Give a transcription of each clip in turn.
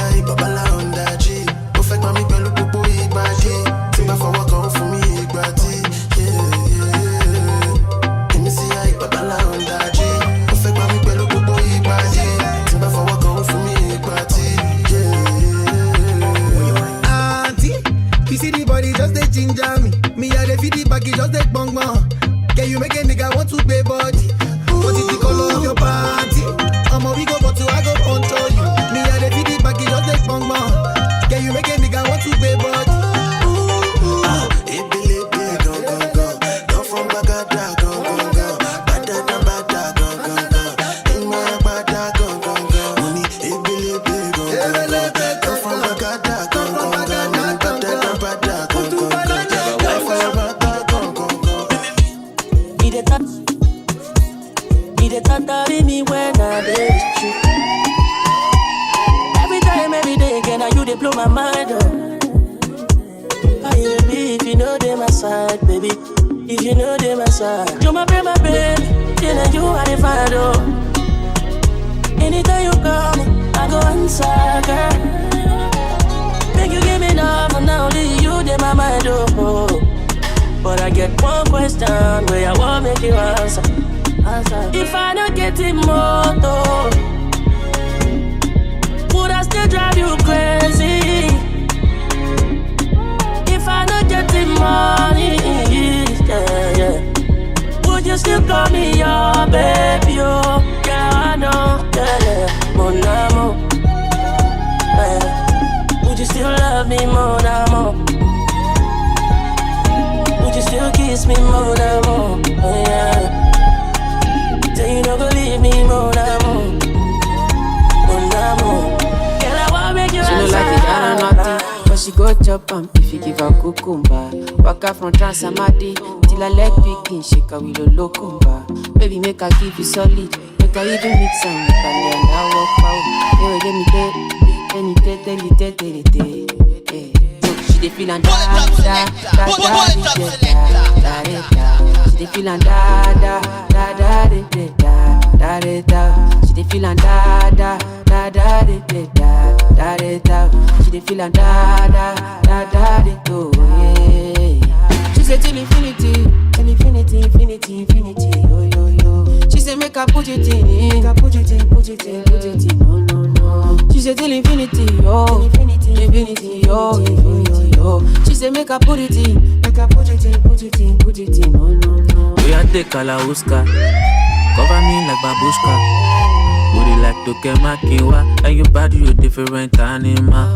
I babala on that G. Perfect mommy pẹ̀lú gbogbo ìbàdí. Tí bá fọwọ́ kan fún mi ìgbàdí. Èmi sí I babala on that G. Perfect mommy pẹ̀lú gbogbo ìbàdí. Tí bá fọwọ́ kan fún mi ìgbàdí. Auntie, you see the body just dey ginger me. Me I dey feel the baggy just dey bong bong. Can you make a nigga want to pay body? What is the color of your panty? I'm a we go but I go control you. Me I dey feel the baggy just dey bong bong. Can you make a nigga want to pay body? Blow my mind up. How you be if you know they my side, baby? If you know they my side, you my baby, then you are the father. Anytime you call me, I go answer, girl. Make you give me love, and now only you they my mind up. But I get one question where I want make you answer. If I don't get it more, would I still drive you crazy? If I not getting money, yeah. Would you still call me your baby? Oh, yeah, I know, yeah. Mon amour, yeah. Would you still love me, mon amour? Would you still kiss me, mon amour? Oh, yeah. Say you don't believe me, mon amour, mon amour. She no like it, I don't know, but she go chop am if you give her cucumber. Waka from Transamadi till I leg picking, shake her with a locumba. Baby, make her give you solid, make her even mix am with her and I walk out. Hey, give me she dey feel and da. She dey feel and da. She dey feel and da. She dey feel and da, oh yeah. She say till infinity, oh yo. She say make her put it in, no. She say till infinity, oh, infinity, oh. She say make her put it in, no. We are take Kalauska, cover me like babushka. Would you like to get my kiwa? And you body you different animal.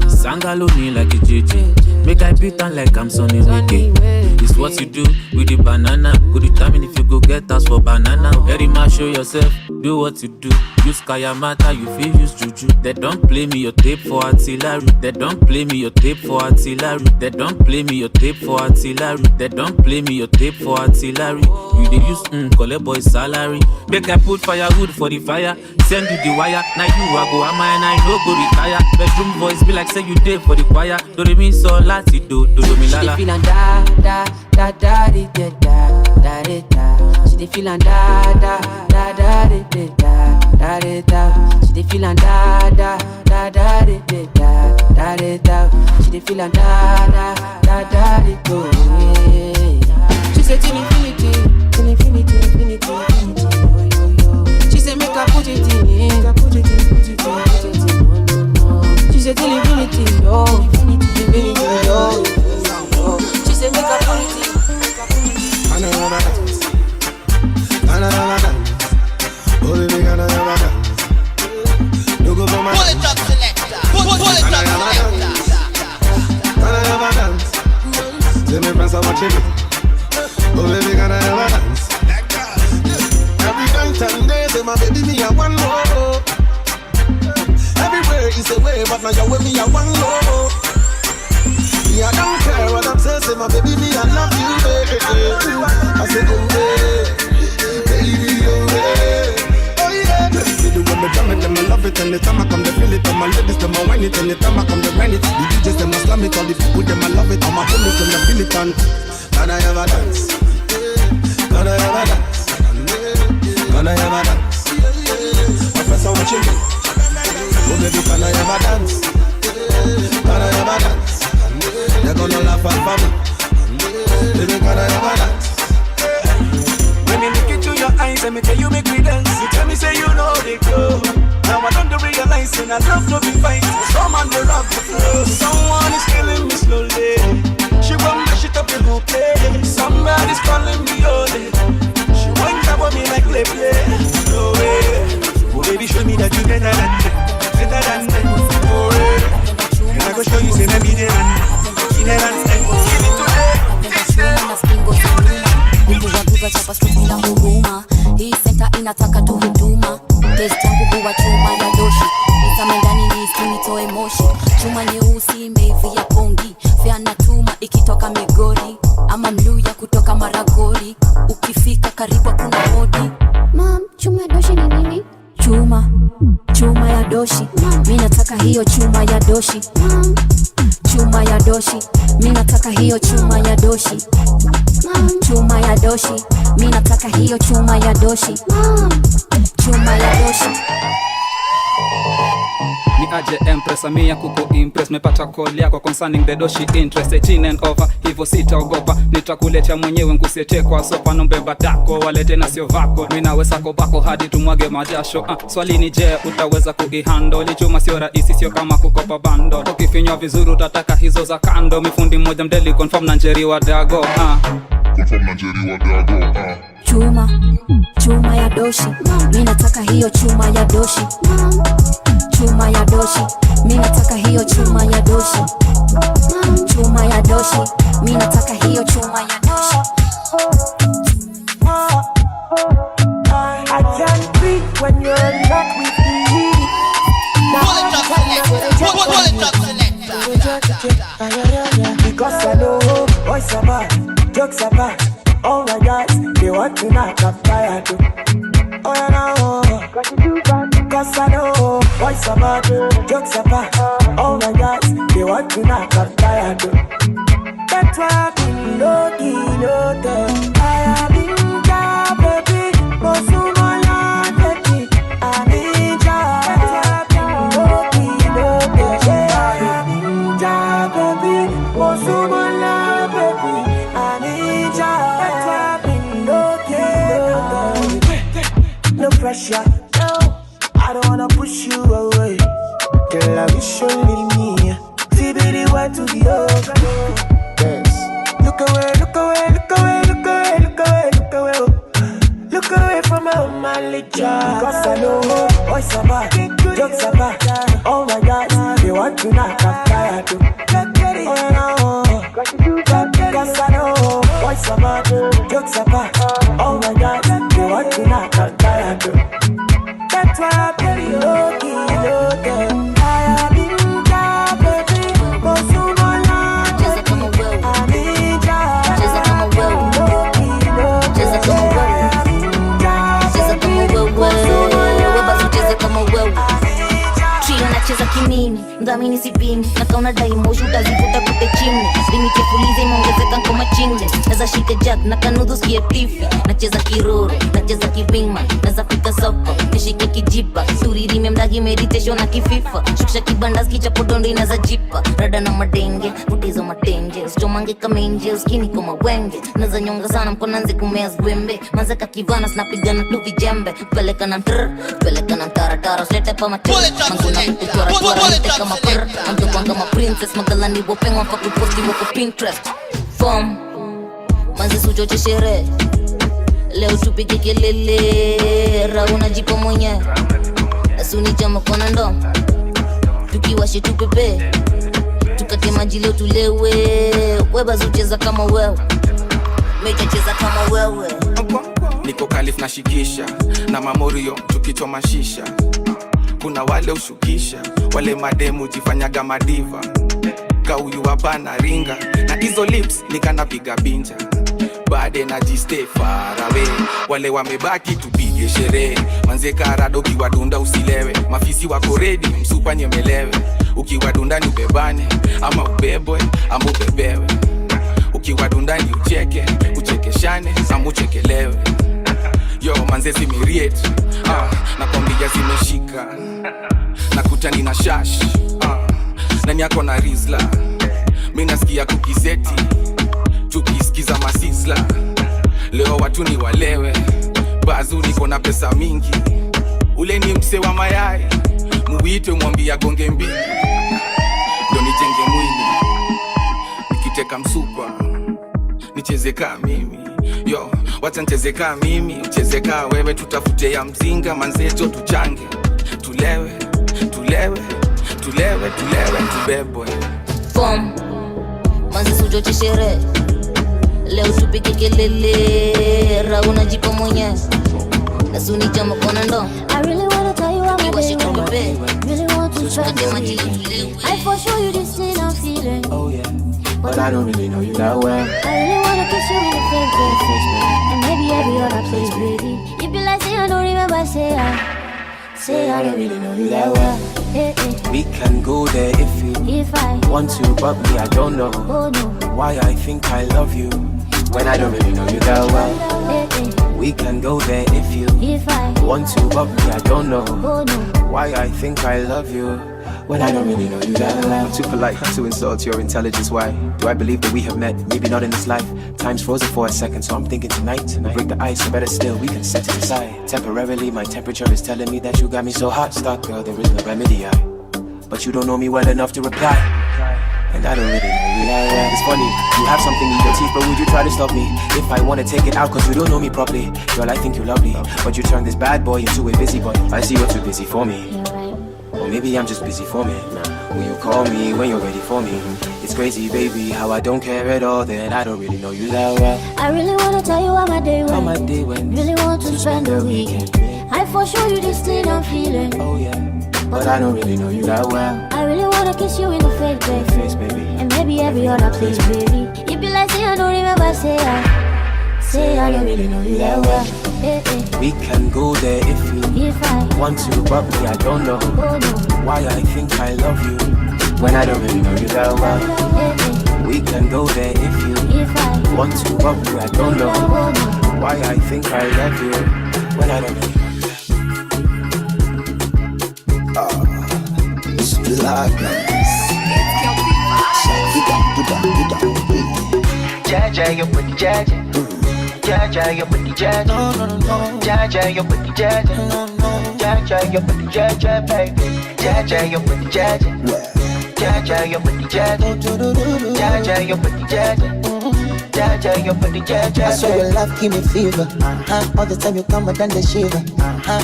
Sangalo me like a JJ. Make I beat on like I'm Sonny Wiki. It's what you do with the banana. Good determine if you go get us for banana. Very much show yourself, do what you do. Use Kayamata, you feel use Juju. They don't play me your tape for artillery. They don't play me your tape for artillery. They don't play me your tape for artillery. They don't play me your tape for artillery. You dey use collect boy salary. Make I put firewood for the fire. Send you the wire. Now you are go am and I no go retire. Bedroom voice be like say you dey for the choir. Do re mi so lati do mi lala. She dey feel and da. She dey feel and da. She dey feel and da. She dey feel and da. Oh yeah. She say till infinity, oh yo. She say make her put it in, no. She say till infinity, oh, infinity, oh. She say make her put it in. Oh baby, gonna never dance. No go for my pull it up, selector. Pull it up, selector. Gonna never dance. Say me friends are watching me. Oh baby, gonna never dance. Every night and day, say my baby, me a one more. Everywhere is a way, but now you're with me a one more. Me I don't care what I'm saying, say my baby, me I love you, baby. I say oh baby, oh yeah. See the way me drum it, them I love it. Anytime I come to feel it, all my ladies, them I whine it. Anytime I come to grind it, the DJs, them I slam it. All the people, them I love it. All my homies, them I feel it. And can I ever dance? Can I ever dance? Can I ever dance? My friends are watching me. Oh baby, can I ever dance? Can I ever dance? They're gonna laugh at me. Baby, can I ever dance? When me look into your eyes, let me tell you make me dance. You tell me say you know the club. Now I don't realize and I love to be fight. Some on the rock the floor. Someone is killing me slowly. She won't mash it up in her play. Somebody's calling me holy. She won't cover me like play. No way. Oh baby, show me that you better than that. Better than that. Oh way. And I go show you say that me there and give it to Nguva chapa stupila huruma. Hii senta inataka tu huduma. Test yangu huwa chuma ya doshi. Nizame ndani nisi nitoe moshi. Chuma nyeusi imeivia pongi. Fea natuma ikitoka Migori. Ama Mluya kutoka Maragori. Ukifika karibu kuna hodi. Mam, chuma ya doshi ni nini? Chuma ya doshi. Mimi nataka hiyo chuma ya doshi. Chuma ya doshi. Mimi nataka hiyo chuma ya doshi. Chuma ya doshi. Mimi nataka hiyo chuma ya doshi. Chuma ya doshi. Ni aje Empress amia kuko impress. Mepata call yako concerning the doshi interest. 18 and over, hivyo sitaogopa. Nitakuletea mwenyewe nkusiete kwa sopa. Nombeba dako, walete na sio vako. Minawe sako bako hadi tumwage majasho. Swali ni je, utaweza kuihandle? Chuma sio rahisi, sio kama kukopa bando. Ukifinywa vizuri utataka hizo za kando. Mifundi mmoja mdeli confirm na njeri wa dago. Confirm na njeri wa dago. Chuma ya doshi. Mimi nataka hiyo chuma ya doshi. Chuma ya doshi. Mimi nataka hiyo chuma ya doshi. Chuma ya doshi. Mimi nataka hiyo chuma ya doshi. I can't breathe when you're not with me. Because I know boys are bad, jokes are bad. All my guys, they want to knock up fire too. Oh I know, cause I know boys are bad, jokes are bad. All my guys, they want to knock up fire too. That's why I've been low-key, low-key. I have been down, baby. Mosumala, baby. I need ya. That's why I've been low-key, low-key. I have been down, baby. Mosumala, baby. I need ya. That's why I've been low-key, low-key. No pressure, no. I don't wanna push you away. Girl, I wish you leave me. TBD went to the over. Look away, look away, look away, look away, look away, look away. Look away from my licha. Cause I know boys are bad, jokes are bad. Oh my God, they want to knock up fire too. Oh no, cause I know boys are bad, jokes are bad. Oh my God, they want to knock up fire too. That's why I'm pretty low-key, low-key. I have been down, baby. Cheza kimini, mdhamini sipini. Nakauna daimoshi utazivuta kute chimne. Limiti fulize imeongezeka kama chingle. Naza shika jack, nakanudhu skia tifi. Nacheza kiroro, nacheza kibingman. Naza fika soko, nishike kijipa. Suriri memdagi meditation na kififa. Shukisha kibandas kichapodondo inaza jipa. Rada na madenge, utizo matenge. Usichomange kamenje, uskini kama wenge. Naza nyonga sana mkonanzi kumea zwembe. Mazeka kivana snapigana tu vijembe. Peleka na trrr, peleka na taratara. Slete pa matele, manguna kutu Tora nite kama purr. Mando kama princess. Magalani wapengwa faku posti wako Pinterest. Form manzi suchoche shere. Leo tupike kelele. Rauna jipo mwenye asuni chama kona ndo. Tukiwashe tupepe. Tukate maji leo tulewe. Weba zucheza kama wewe. Meja cheza kama wewe. Niko kalif na shikisha. Na mamorio tukichoma shisha. Kuna wale ushukisha, wale mademu jifanyaga madiva. Kauyu wapana ringa, na hizo lips nikanapiga binja. Bade na jistay far away, wale wamebaki tupige sherehe. Manze karado ukiwadunda usilewe, mafisi wako ready msupa nyemelewe. Ukiwadunda ni ubebane, ama ubebwe, ama ubebewe. Ukiwadunda ni ucheke, uchekeshane, ama uchekelewe. Yo manze zimiriet, nakwambia zimeshika. nakuta nina shash nani yako na rizla mi nasikia kukizeti tukisikiza masisla leo watu ni walewe bazu niko na pesa mingi ule ni mse wa mayai muwite mwambia gonge mbili ndo nijenge mwili nikiteka msupa nichezeka mimi yo wacha nichezeka mimi uchezeka wewe tutafute ya mzinga manzeto tuchange tulewe tubebwe Pom manzi sujo chishere leo tupike kelele rauna jipo mwenye nasuni chama kona ndo I really wanna tell you I'm really want to spend I for sure you this thing I'm feeling. Oh yeah, but I don't really know you that well. I really wanna kiss you in the face, and maybe every other place, baby. You be like, say I don't remember, say I don't really know you that well. We can go there if I want to, but me, I don't know why I think I love you when I don't really know you that well. We can go there if I want to, but me, I don't know why I think I love you when I don't really know you that well. I'm too polite to insult your intelligence. Why do I believe that we have met? Maybe not in this life. Time's frozen for a second, so I'm thinking tonight. We break the ice, or better still, we can set it aside. Temporarily, my temperature is telling me that you got me so hot. Stop, girl, there is no remedy. But you don't know me well enough to reply, and I don't really know you that well. It's funny, you have something in your teeth, but would you try to stop me if I wanna take it out? Cause you don't know me properly. Girl, I think you're lovely, but you turn this bad boy into a busy boy. I see you're too busy for me. Or maybe I'm just busy for me. Will you call me when you're ready for me? It's crazy, baby, how I don't care at all that I don't really know you that well. I really wanna tell you how my day went. Really want to spend the weekend. I for sure you this thing I'm feeling. Oh yeah, but I don't really know you that well. I really wanna kiss you in the face, baby. And maybe every other place, baby. You be like, say I don't remember, say I don't really know you that well. We can go there if I want to, but me, I don't know why I think I love you when I don't really know you that well. We can go there if I want to, but me, I don't know why I think I love you when I don't really know you. Jaja, your booty, Jaja. Jaja, your booty, Jaja. Jaja, your booty, Jaja. Jaja, your booty, Jaja, baby. Jaja, your booty, Jaja. Jaja, your booty, Jaja. Jaja, your booty, Jaja. Jaja, your booty, Jaja. I saw your love give me fever. All the time you come and the shiver.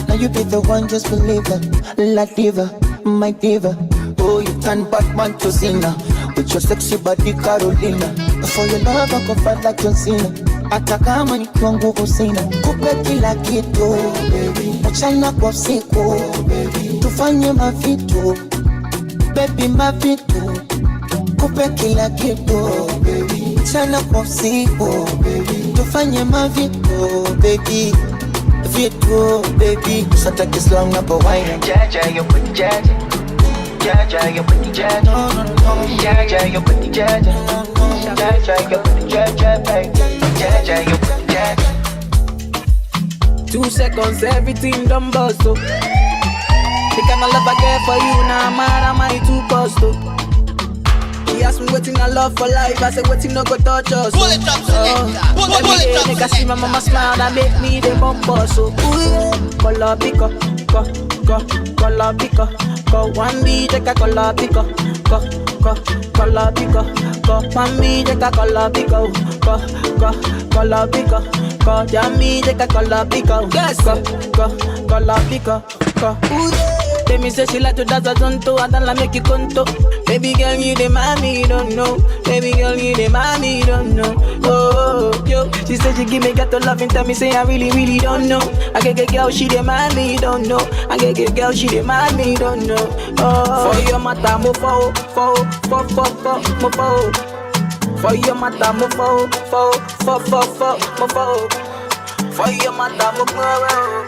Now you be the one, just believe it. La diva, my diva. Oh, you turn Batman to Cena with your sexy body, Carolina. For your love, I go fight like John Cena. Hata kama nikiwa nguvu sina, kupe kila kitu, mchana kwa usiku, tufanye mavitu, baby mavitu, kupe kila kitu, mchana kwa usiku, tufanye mavitu, baby, vitu, baby. Santa Kislang na pawaina. Jaja, your booty, Jaja. Jaja, your booty, Jaja. Jaja, your booty, Jaja. Jaja, your booty, Jaja, baby. Jaja, your booty, Jaja. 2 seconds, everything done bust, oh. The kind of love I get for you, now I'm mad, am I too cost, oh. He asked me waiting I love for life, I said waiting no go touch us, oh. Every day, nigga see my mama smile, that make me the bumper, so ooh, yeah. Color pico, color pico. Go one B, take a color pico, color pico. Go one B, take a color pico, color pico. Go jammy, take a color pico, color pico. Tell me say she like to dance a zonto, I don't like make you conto. Baby girl, you the mommy, you don't know. Baby girl, you the mommy, you don't know. Oh, yo, she said she give me gato love and tell me say I really, really don't know. I get girl, she the mommy, you don't know. I get girl, she the mommy, you don't know. Oh, for your mata, mo fo. For your mata, mo fo. Mo fo. For your mata, mo fo.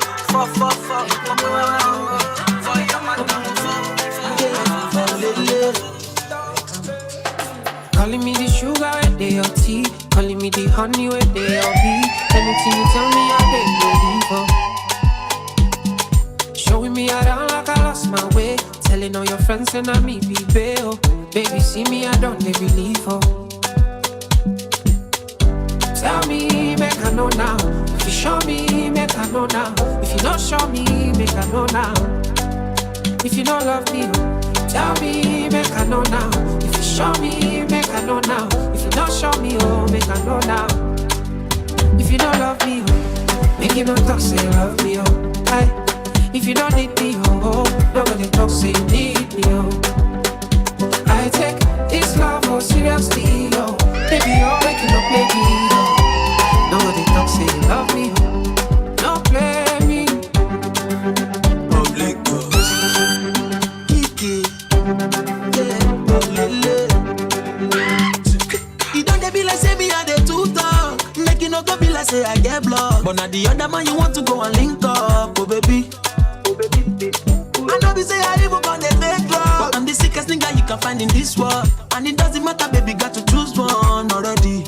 Calling me the sugar where they are tea, calling me the honey where they are bee. Anything you tell me, I believe. Showing me around like I lost my way, telling friends and I me be bail. Baby, see me, I don't they believe her. Tell me, make I know now. If you show me, make I know now. If you don't show me, make I know now. If you don't love me, tell me, make I know now. If you show me, make I know now. If you don't show me, oh, make I know now. If you don't love me, oh, make you not talk, say you love me, oh. Aye. If you don't need me, oh, nobody talk, say you need me, oh. I take this love oh seriously, oh. Baby, oh, make you not play me, oh. Nobody talk, say you love me, oh. Don't play me. Public Kiki, yeah, Lele. You don't be like say me I dey too talk. Make you not go be like say I get blocked. But now the other man you want to go and link up, oh baby. I know we say I live up on the fake love, but I'm the sickest nigga you can find in this world. And it doesn't matter, baby, got to choose one already.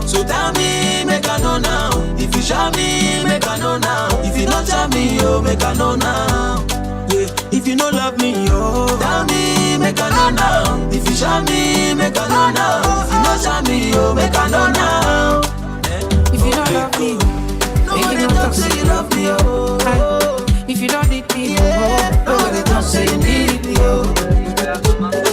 So tell me, make I know now. If you show me, make I know now. If you don't show me, oh, make I know now. Yeah, if you don't love me, oh, tell me, make I know now. If you show me, make I know now. If you don't show me, oh, make I know now. If you don't love me, nobody talk say you love me, oh. If you don't need me, oh, nobody talk say you need me, oh.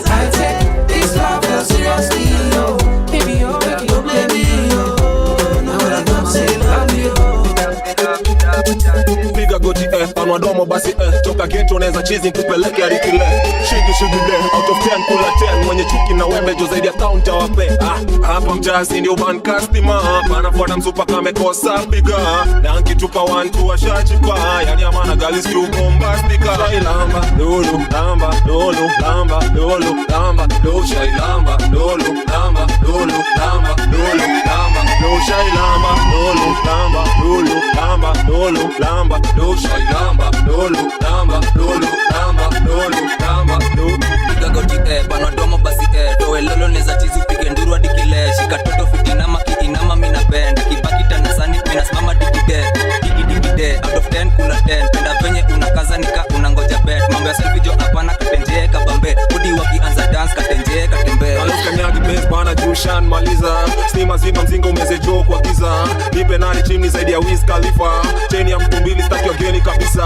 I take this love real seriously, oh. Baby, oh, make you don't play me, oh. Nobody talk say you love me, oh. Piga goti panwa domo basi toka ghetto neza chizi kupeleke arikile shigi out of 10 kula 10 mwenye chuki na wembe jo zaidi ya town tawape hapa mjasi ndio ban customer panafuata msupa kamekosa piga na ankitupa 1 2 ashachipa yani amana galis tu bombastika shailamba lulu lamba lulu lamba lulu lamba lulu shailamba lulu lamba lulu lamba lulu lamba lulu shailamba lulu lamba lulu lamba lulu lamba lulu shailamba lulu lamba lulu lamba lulu lamba lulu piga goti panadomo basi doe lolo neza chizu pige nduru hadi kile shika toto fitinama kiinama mina bend kibaki tanasani mina simama dikide out of 10 kula 10 penda venye unakaza nika unangoja bet mambo ya selfie jo hapana katenje kabambe udi wakianza dance katenje katembe kanyagi base bana jushan maliza stima zima mzinga umeze jo kwa giza nipe nani chimni zaidi ya Wiz Khalifa cheni ya mtumbili staki wageni kabisa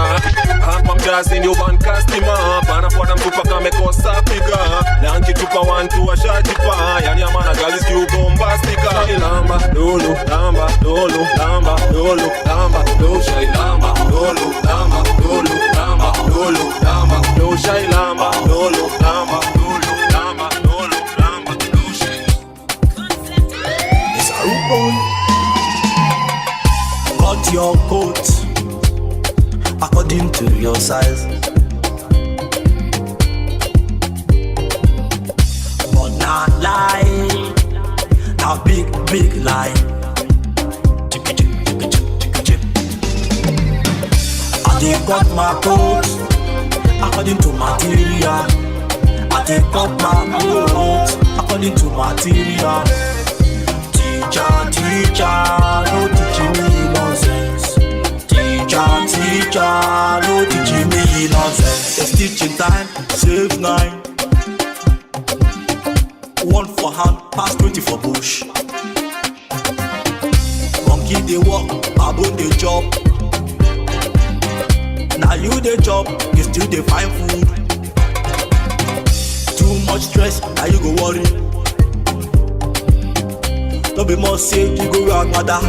hapa mjazi ndio ban customer panafuata mtupa kamekosa piga na ankitupa 1 2 ashajipa yani amana galis you bombastika lamba lulu lamba lulu lamba lulu lamba lulu shailamba lulu lamba lulu lamba lulu lamba lulu shailamba lulu lamba lulu lamba lulu lamba lulu shailamba. It's a root cut your coat according to your size, but not lie, a big lie. I take out my coat according to material. I take out my coat according to material. Teacher, no teaching me nonsense. Teacher, no teaching me nonsense. It's teaching time, save 9. 1 for hand, pass 20 for bush. Monkey they walk, baboon they job. Now you they job, you still they find food. Too much stress, now you go worry. Don't be more sick, you go round mother.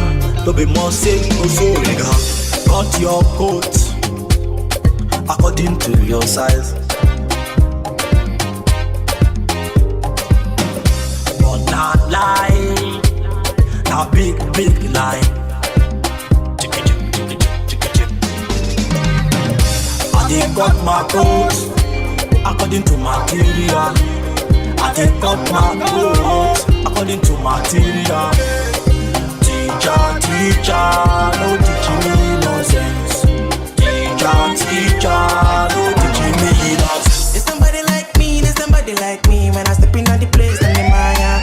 Don't be more sick, you go so nigga. Cut your coat according to your size, but not lie, now big lie. I take cut my coat according to material. I take cut my coat according to material. Teacher, no teaching me nonsense. Teacher, no teaching me nonsense. There's somebody like me. When I step in at the place, then they maya.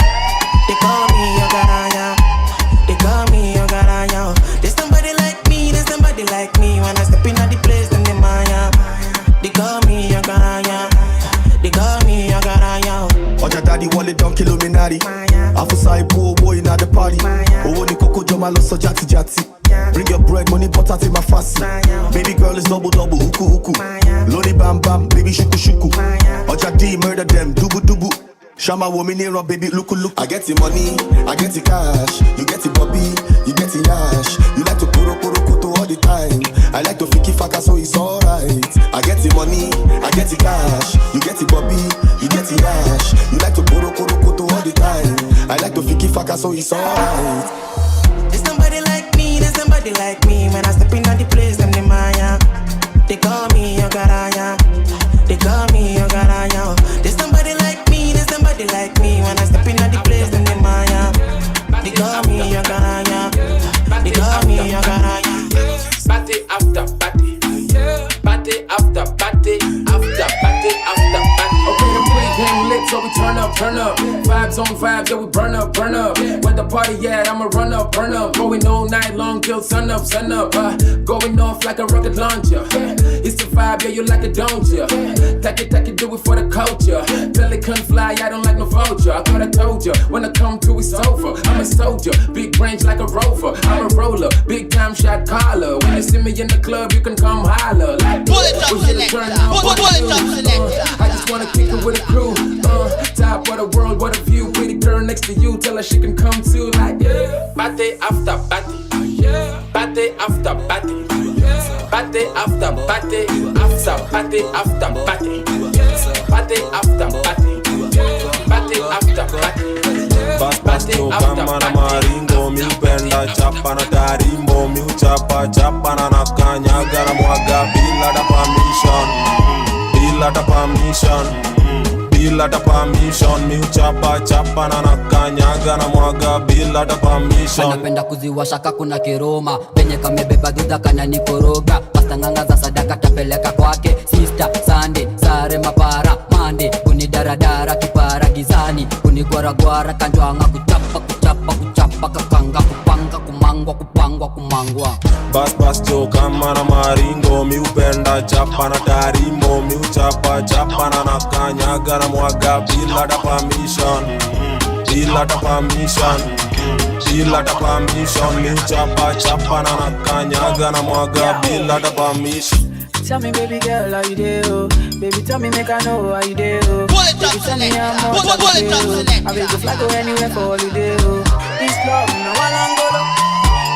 They call me Ogaranya. They call me Ogaranya. There's somebody like me. When I step in at the place, then they maya. They call me Ogaranya. Daddy wallet down Illuminati. I for side boy in at the party. Oh, the coco joma loso jati jati. Bring your bread, money, butter, take my fast. Baby girl is double, uku uku. Lodi bam bam, baby shuku shuku. Oja D, murder them, dubu dubu. Shama woman here, baby, look. I get the money, I get the cash. You get the Bobby, you get the yash. You like to puro koto all the time. I like to fiki faka, so it's alright. I get the money, I get the cash. You get the Bobby, you get the yash. You like to puro koto all the time. I like to fiki faka, so it's alright. There's somebody like me, there's somebody like me. When I step in at the place, them the Maya. They call me your garaya. They call me your garaya. There's somebody like me, there's somebody like me. When I step in at the place, them the Maya. They call me your garaya. They call me your garaya. Party after party, party after party, after party after party. Okay, the place getting lit, so we turn up. Vibes on vibes, yeah, we burn up. Where the party at, I'ma run up. Going all night long till sun up. Going off like a rocket launcher. It's the vibe, yeah, you like it, don't ya? Take it, do it for the culture. Pelican fly, I don't like no vulture. I thought I told ya, when I come to it's over. I'm a soldier, big range like a rover. I'm a roller, big time shot caller. When you see me in the club, you can come holler. Like, pull it up, selector. Pull it up, selector. I just wanna kick it with a crew. Top of the world, what a view. Pretty girl next to you, tell her she can come too. Like, yeah. Party after party, party after party, party after party, after party after party, party after party, party after party. Basto kama na maringo, mi upenda chapa na tarimbo, mi uchapa na nakanyaga na mwaga bila da permission, bila da permission, mi uchapa na nakanyaga na mwaga bila da permission. Anapenda kuziwasha kakuna kiroma, penye kamebeba dhudha kana nikoroga. Pasta nganga za sadaka tapeleka kwake. Sister, Sunday, sare mapara, Monday kunidaradara kipara gizani, kunigwaragwara kanjwanga kuchapa kakanga kupanga kumangwa. Bas jo kama na maringo, mi upenda chapa na tarimbo, mi uchapa na nakanyaga na mwaga bila da permission, bila da permission, mi uchapa na nakanyaga na mwaga bila da permission. Tell me, baby girl, how you do? Baby, tell me, make I know how you do. Baby, tell me how much I do. I will go fly go anywhere for holiday. This love, no one angolo.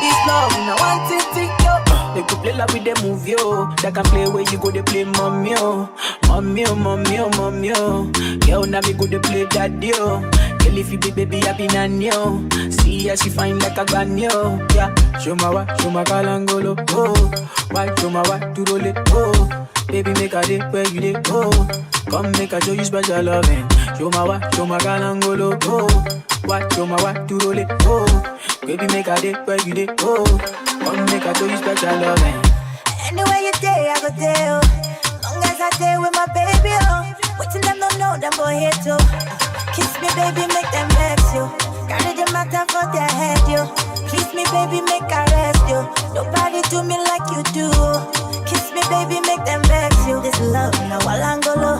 This love, no one tick yo. They could play like with the movie, yo. They can play where you go, they play mommy, yo. Mommy, yo. Girl, now me go, they play daddy, yo. Girl, if you be baby, I be nanny, yo. See how she fine like a ganyo. Yeah, show my kalangolo, oh. Why show my what to roll it, oh. Baby, make a day where you day, oh. Come make a show you special loving. Show my kalangolo, oh. Why show my what to roll it, oh. Baby, make a day where you day, oh. Come make a show you special loving. Anywhere you day, I go there, oh. Long as I stay with my baby, oh. Waiting them don't know them boy here too. Kiss me, baby, make them vex you. Carry the matter for their head, yo. Please me, baby, make I rest you. Nobody do me like you do. Kiss me, baby, make them vex you. This love, no walangolo.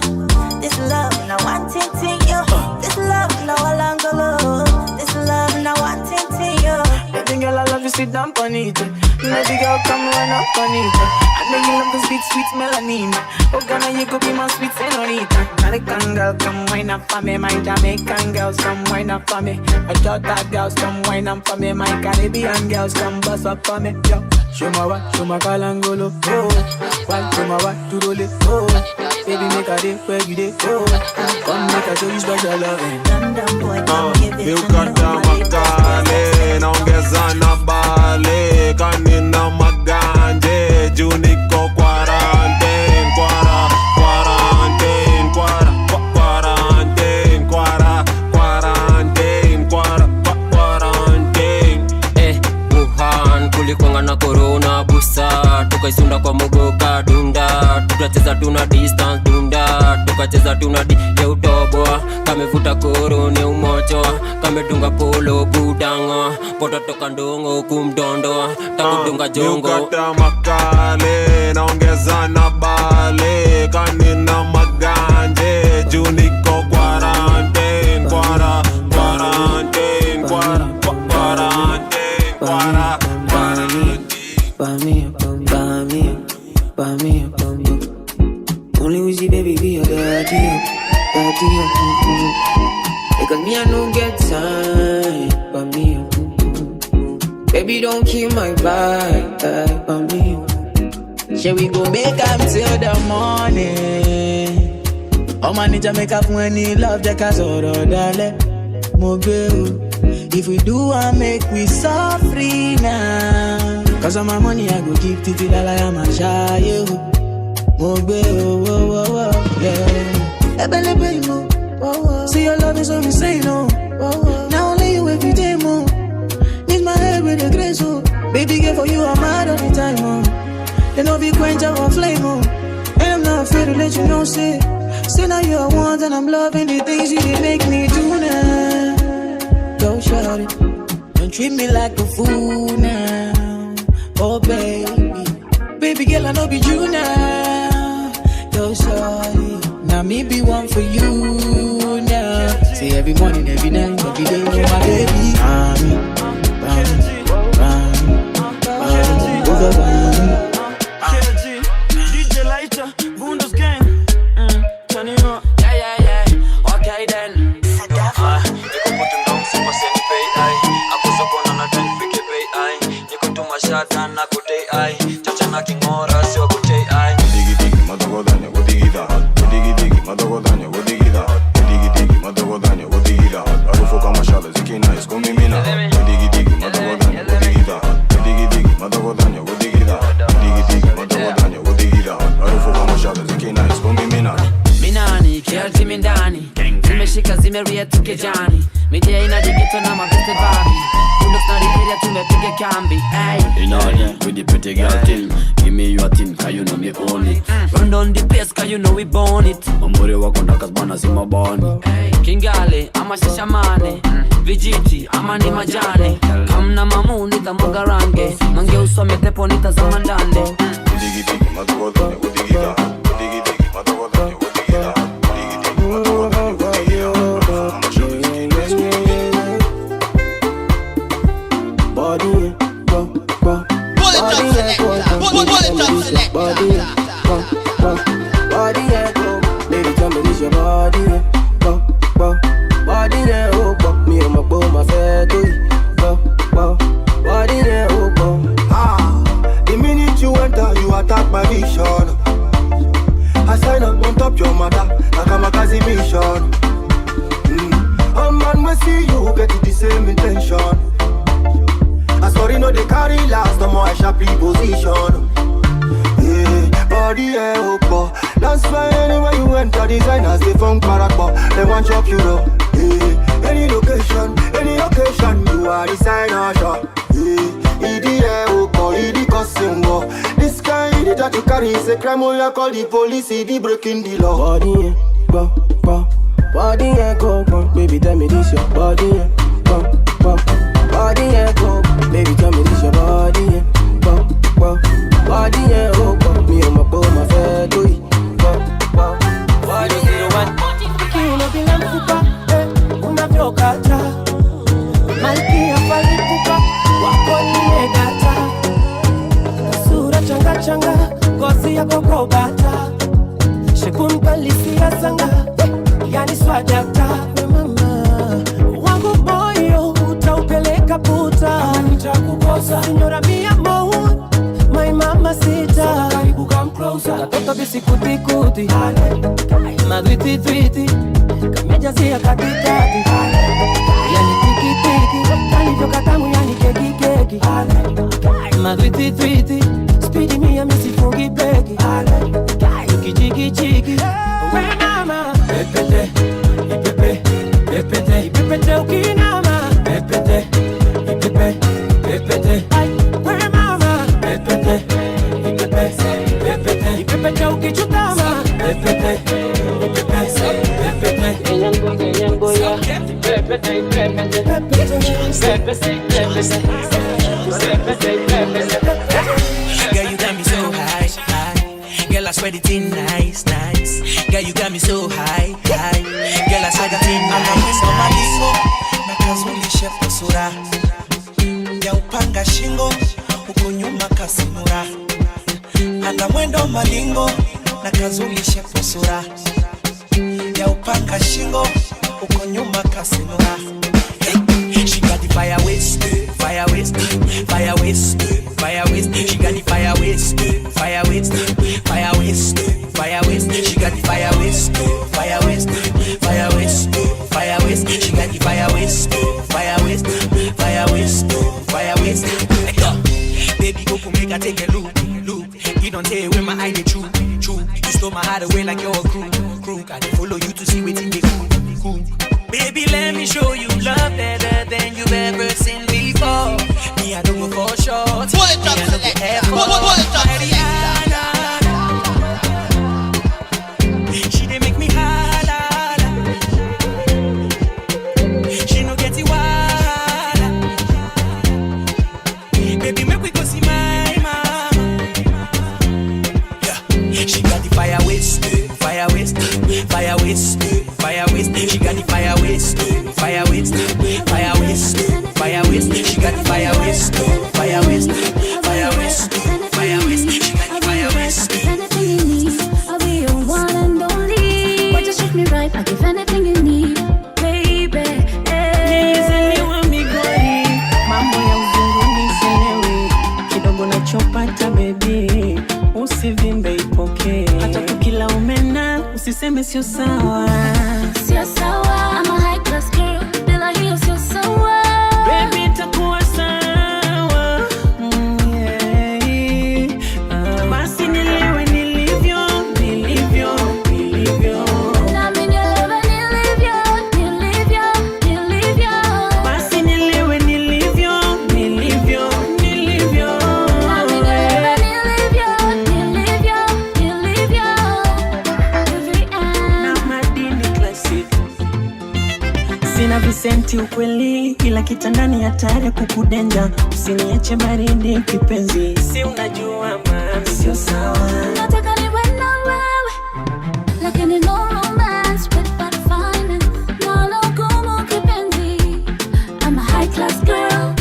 This love, no one ting yo. This love, no walangolo. This love, no one ting yo. Baby girl, I love you, sit down on it. Baby girl, come run up on it. I know you love the sweet melanin. Oh, Ghana, you could be my sweet senorita. American girl, come wine up for me. My Jamaican girls, come wine up for me. My Jota girls, come wine up for me. My Caribbean girls, come bust up for me. Yo, show my kalangolo, oh. Why show my what to roll it, oh. Baby, make a day where you day, oh. Come make a show you special loving. Miukata makale, naongeza na bale. Kanina maganje, juniko quarantine, quarantine. Wuhan kulikonga na corona busa, tukaisunda kwa mugoka dunda, tukacheza tuna distance dunda, tukacheza tuna ya utoboa, kamevuta korone umochoa, kamedunga polo budanga, poto toka ndongo kumdondoa, takudunga jongo. Miukata makale, naongeza na bale. Kanina maganje, juniko quarantine. Because me I don't get time, but me baby don't kill my vibe, but me. Shall we go make up till the morning? Oh man, need to make up when he love the casoro, dale. If we do, I make we free now. Cause all my money I go give to the la I'm a shy. Yeah. See your love is so insane, no. Now only you every day, more. Need my head with a grace, oh. Baby, girl, for you I'm mad all the time, oh. They know be quench our flame, oh. And I'm not afraid to let you know, say now you are one and I'm loving the things you did make me do now. Go shout it, don't treat me like a fool now. Oh baby girl I know be you now. Go shout it, now me be one for you now. Say every morning, every night, every day, you're my baby. DJ Lighter, Bundes Gang. Turn it up. Yeah. Okay then. Niko putting down super send pay I. Ako sa kona na ten fike pay I. Niko tumashata na kutay I. Chacha na kingora sio kutay I. Digi madagodanya wodigida. Digi madagodanya wodigida. Digi madagodanya wodigida. Arufu kama shale zikina iskomi mina. Digi madagodanya wodigida. Digi madagodanya wodigida. Digi madagodanya wodigida. Arufu kama shale zikina iskomi mina. Minani, kialti mindani zimeshika zimeria tukejani media ina digito na mabeste babi Bundos na the area tumepiga kambi In order with the pretty girl thing. Give me your thing, cause you know me own it. Run down the place, cause you know we born it. Mambure wako ndakas bana si mabani. Kingale, ama shishamane Vijiti, ama ni majane Kamna mamu, nita mwaga range Mange usome tepo, nita zamandande Digi madagodanya wodigida. Digi madagodanya wodigida. Body, baby, tell me this your body, body, me and my boy, my fat, body, the minute you enter, you attack my vision. I sign up on top your mother, like I'm a Kazi mission. A man will see you get the same intention. I sorry no they carry last, no more I sharp position. Yeah, body opa. That's why anywhere you enter, designers they from Paragba. They want chop you up. Yeah, any location, any occasion, you are designer shop. Yeah, idiot opa, idiot costume. This kind that you carry is a crime. Oh, you call the police, the breaking the law. Body go, baby, tell me this your body, body go, baby, tell me this your body, body go, me and my boy, my fat boy, body go. Kilo bila mfupa, unavyokata Malkia palikupa, wako nimegata Sura changa, ngozi yako kobata Shekun palisia sanga, yani swadakta mama wangu moyo utaupeleka puta ama nitakukosa signora mia moon my mama sita karibu come closer katoto bisikuti madwiti kamejazia katikati yani tiki kalivyo katamu yani keki madwiti speedy mia misifungi begi chiki we mama Pepete ukinama Pepete ay we mama Pepete ukichutama Pepete Nyango ya Pepete Girl, you got me so high. Girl, I swear the thing nice. Girl, you got me so high. Girl, I swear the thing nice. Nakazulishe kusura ya upanga shingo huku nyuma kasimura ana mwendo malingo nakazulishe kusura yaupanga shingo uko nyuma kasinura. She got the fire waste, fire waste, fire waste, fire waste. She got the fire waste, fire waste, fire waste, fire waste. She got the fire waste, fire waste, fire waste, fire waste. She got the fire waste, fire waste, fire waste, fire waste. Baby, go for make I take a loop. You don't tell where my eye they true. You stole my heart away like you're a crew. I dey follow you to see what's in the cool. Baby, let me show you love better than you've ever seen before. Me, I don't go for short. Pull it up, select. Pull it up, select. She dey make me holla. She no get it wild. Baby, make we go see my mama. Yeah, she got the fire waste, fire waste, fire waste, fire waste. She got the fire waste, fire waste, fire waste, fire waste. She got the fire waste, fire waste, fire waste, fire waste. She got the fire waste. Anything you need, I'll be your one and only. But just treat me right, I'll give anything you need, baby. Nilizaliwa Migori, mambo ya uzungu niselewi. Kidogo nachopata baby, usivimbe ipokee. Hata tukila umena, usiseme sio sawa. Sio sawa, I'm a high class girl, bila hiyo sio sawa. Baby, itakuwa sawa. Basi niliwe nilivyo. Nami nielewe nilivyo. Basi niliwe nilivyo. Nami nielewe nilivyo. Every Na madini classic. Sina visenti ukweli, ila kitandani hatari kukudenja. Usiniache baridi kipenzi, si unajua mama sio sawa. nataka niwe na wewe, lakini no romance without finance. Nalo gumu kipenzi, I'm a high class girl.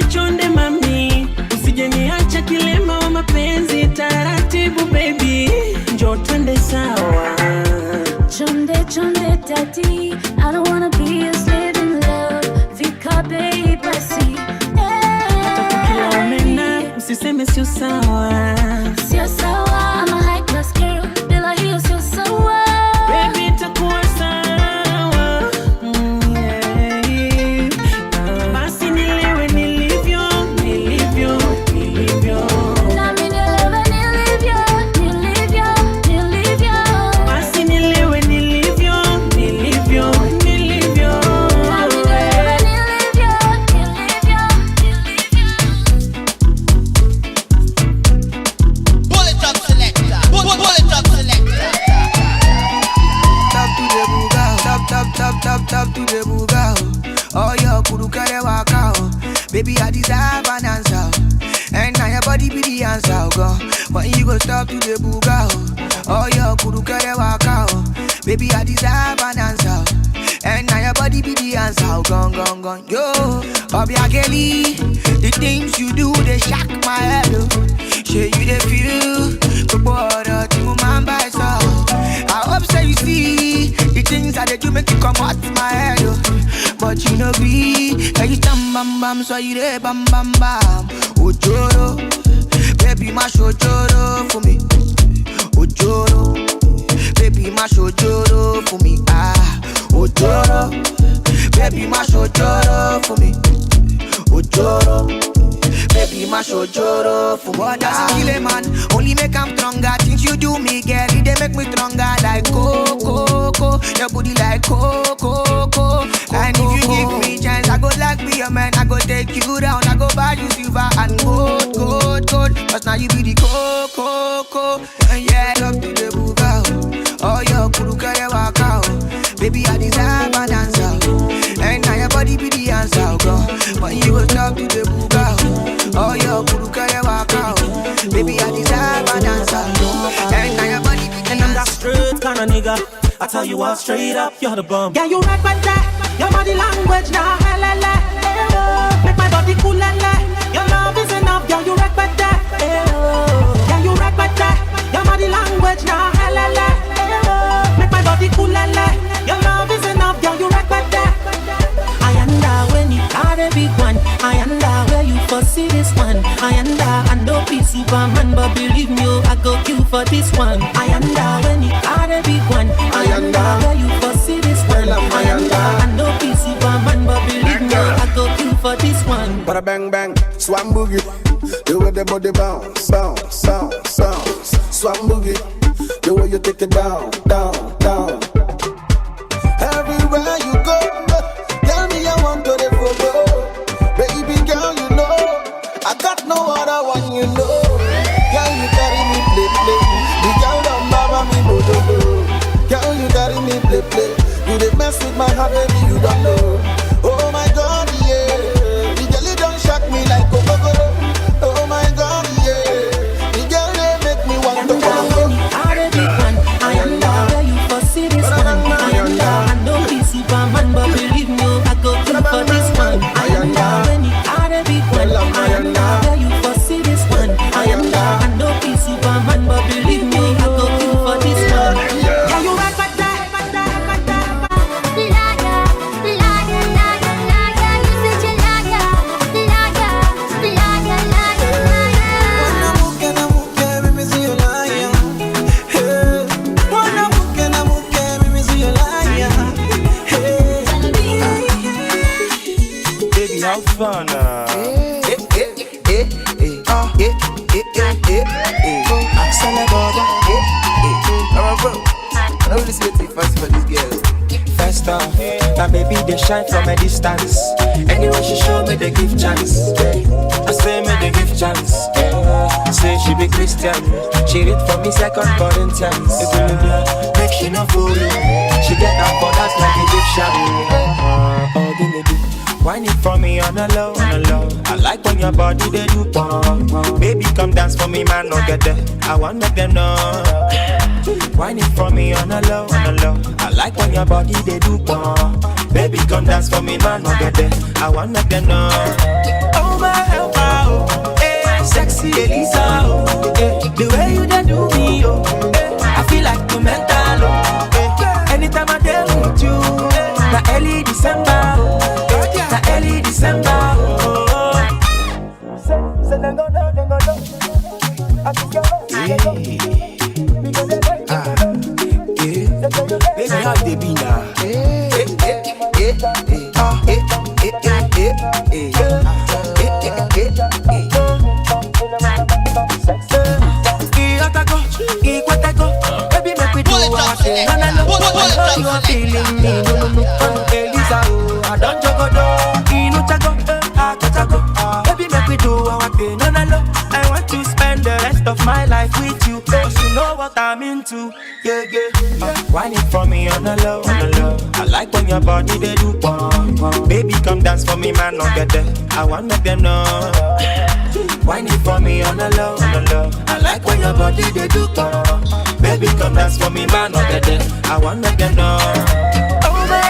Chonde mami, usije niacha kilema wa mapenzi. Taratibu baby, njoo twende sawa. Chonde daddy, I don't wanna be a slave in love. Vika bei basi, Kila umena, usiseme sio sawa. sio sawa. I'm a high class girl, bila hiyo sio sawa. Baby, itakuwa sawa. Basi niliwe nilivyo. Nami nielewe nilivyo. Basi niliwe nilivyo. Nami nielewe nilivyo. Pull it up, selector. Pull it up, selector. Tap to the bugao, tap to the bugao. Oh, your kudu kare waka, oh. Baby, I deserve an answer, and now your body be the answer, go. When you go stop to the bugao, oh, your kudu kare waka, oh. Baby, I deserve an answer, and now your body be the answer, gone. Yo, Bobby Ageli, the things you do they shock my head, oh. Shey you dey feel, but water to my by so. I hope so you see the things that they do make you come out my head, oh. But you know be, hey you bam, so you dey bam. Ojoro, baby mash ojoro for me. Ojoro, baby mash ojoro for me. Ojoro, baby mash ojoro for me. Ojoro, baby mash ojoro for me. What does kill a man? Only make him stronger. Things you do me, girl, they make me stronger. Like coco, your booty like coco. And if you give me chance, I go like be your man. I go take you down. I go buy you silver and gold. Cause now you be the coco. And yeah, up to the bugao. Oh, your kudu kare waka, oh. Baby, I deserve an answer, and now your body be the answer, girl. When you go talk to the bugao, oh, your kudu kare waka, oh. Baby, I deserve an answer, and now your body be the answer. And I'm that straight kind of nigga, I tell you all straight up, you're the bum. Yeah, you rock like that. Your body language now, hella. Make my body cool, your love is enough. Yeah, you rock like that. Yeah, you rock like that. Your body language now, hella. Make my body cool, Superman, but believe me, I go kill for this one. I am the when you are the big one. I am the where you for see this one. I am the I know be Superman, but believe me, I go kill for this one. Bada bang bang, swam boogie. The way the body bounce, bounce, bounce, bounce. Swam boogie. The way you take it down, down, down. Everywhere you go, tell me I want to the photo. Baby girl, you know I got no other one, you know. Girl, you carry me play, play. The girl don't bother me, bodo. Girl, you carry me play, play. You dey mess with my heart, baby, you don't know. Oh my God, yeah. The girl don't shock me like Coca-Cola. Oh my God, yeah. The girl they make me want to go. I am the where you for see this one. I am the I know be Superman, but believe me, I go kill for this one. I am the when you are the big one. I am the where you for see this one. I am the I know be Superman, but believe me, I go kill for this one. Yeah, you right back there. How fun, First off, my baby they shine from a distance. Anyway she show me they give chance. I say me they give chance. Say she be Christian. She read for me 2 Corinthians. Make she no fool you. She get up for that like Egyptian. Oh, give me big. Whine it for me on a low, on a low. I like when your body they do pong. Baby come dance for me, man, no get there. I want make them know. Whine it for me on a low, on a low. I like when your body they do pong. Baby come dance for me, man, no get there. I want make them know. Oh my helper, oh, hey, sexy Elisa, oh, hey, the way you they do me, oh, hey, I feel like you mental, oh, hey, anytime I deal with you, hey, na early December, oh. Early December, oh. Baby, how they be now? Baby, make we do our thing. No, no, no, no, you are feeling me. No, no, no, Elisa, oh, I don't joke, baby, make we do our thing. No, no, no. I want to spend the rest of my life with you, cause you know what I'm into. Yeah, yeah. Whine it for me on the low, on the low. I like when your body they do pong. Baby, come dance for me, man, no get there. I want make them know. Whine it for me on the low, on the low. I like when your body they do pong. Baby, come dance for me, man, no get there. I want make them know. Oh my,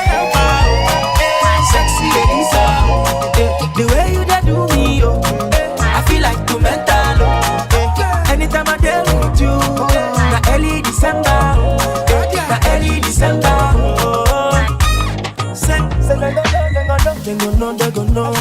sexy Elisa, the way you that do me, oh, I feel like you mental, oh, anytime I deal with you, na early December, na early December, oh, say, they gon' know,